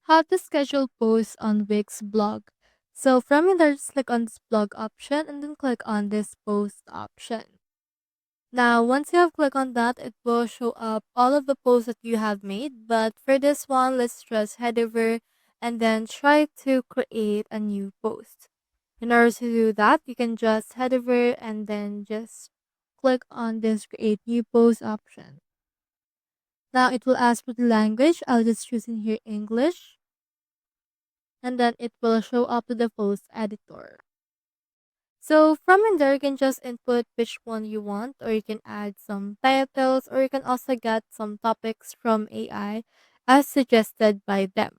How to schedule posts on Wix blog. So from there, just click on this blog option and then click on this post option. Now, once you have clicked on that, it will show up all of the posts that you have made. But for this one, let's just head over and then try to create a new post. In order to do that, you can just head over and then just click on this create new post option. Now it will ask for the language. I'll just choose in here English, and then it will show up to the post editor. So from in there, you can just input which one you want, or you can add some titles, or you can also get some topics from AI as suggested by them.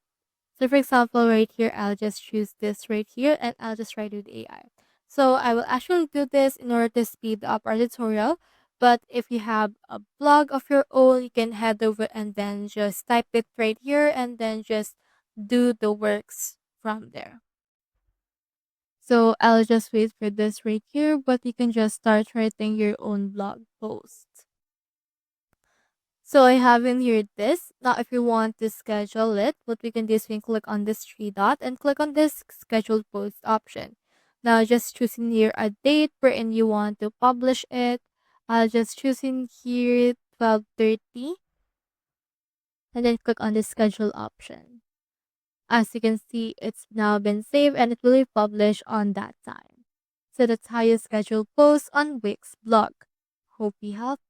So for example, right here, I'll just choose this right here and I'll just write it with AI. So I will actually do this in order to speed up our tutorial. But if you have a blog of your own, you can head over and then just type it right here and then just do the works from there. So I'll just wait for this right here, but you can just start writing your own blog post. So I have in here this. Now, if you want to schedule it, what we can do is we can click on this three dot and click on this schedule post option. Now, just choosing here a date wherein you want to publish it. I'll just choose in here 12:30 and then click on the schedule option. As you can see, it's now been saved and it will be published on that time. So that's how you schedule posts on Wix blog. Hope you helped.